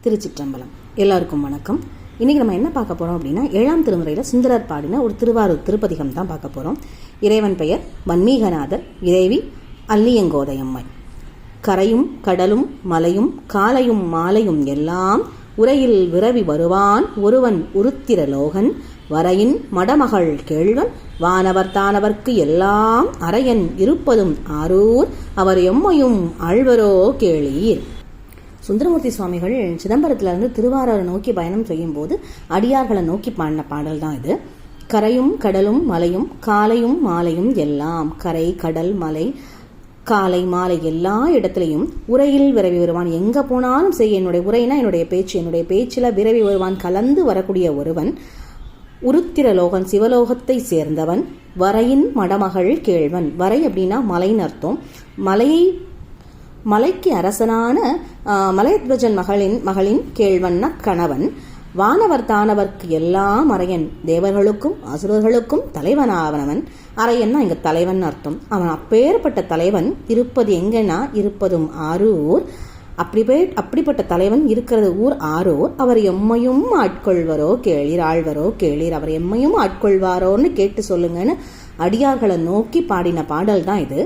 திருச்சிற்றம்பலம். எல்லாருக்கும் வணக்கம். இன்னைக்கு நம்ம என்ன பார்க்க போறோம் அப்படின்னா, 7ஆம் திருமுறையில சுந்தரர் பாடின ஒரு திருவாரூர் திருப்பதிகம் தான் பார்க்க போறோம். இறைவன் பெயர் வன்மீகநாதர், இறைவி அல்லியங்கோதையம்மை. கரையும் கடலும் மலையும் காலையும் மாலையும் எல்லாம் உரையில் விரவி வருவான் ஒருவன் உருத்திரலோகன் வரையின் மடமகள் கேள்வன் வானவர் தானவர்க்கு எல்லாம் அரையன் இருப்பதும் ஆரூர் அவர் எம்மையும் ஆழ்வரோ கேளீர். சுந்தரமூர்த்தி சுவாமிகள் சிதம்பரத்திலிருந்து திருவாரூரை நோக்கி பயணம் செய்யும் போது அடியார்களை நோக்கி பாடின பாடல் தான் இது. கரையும் கடலும் மலையும் காலையும் மாலையும் எல்லாம், கரை கடல் மலை காலை மாலை எல்லா இடத்துலையும் உரையில் விரவி வருவான். எங்க போனாலும் சரி, என்னுடைய உரைனா என்னுடைய பேச்சில் விரவி வருவான், கலந்து வரக்கூடிய ஒருவன் உருத்திரலோகன், சிவலோகத்தை சேர்ந்தவன். வரையின் மடமகள் கேள்வன், வரை அப்படின்னா மலைன்னு அர்த்தம். மலைக்கு அரசனான மலைத்வஜன் மகளின் கேள்வன்னா கணவன். வானவர் தானவர்க்கு எல்லாம் அரையன், தேவர்களுக்கும் அசுரர்களுக்கும் தலைவனாவனவன். அரையன்னா இங்க தலைவன் அர்த்தம். அவன் அப்பேற்பட்ட தலைவன் இருப்பது எங்கன்னா இருப்பதும் ஆரூர். அப்படிப்பட்ட தலைவன் இருக்கிறது ஊர் ஆரூர். அவர் எம்மையும் ஆட்கொள்வரோ கேளீர், ஆழ்வரோ கேளீர். அவர் எம்மையும் ஆட்கொள்வாரோன்னு கேட்டு சொல்லுங்கன்னு அடியார்களை நோக்கி பாடின பாடல் தான் இது.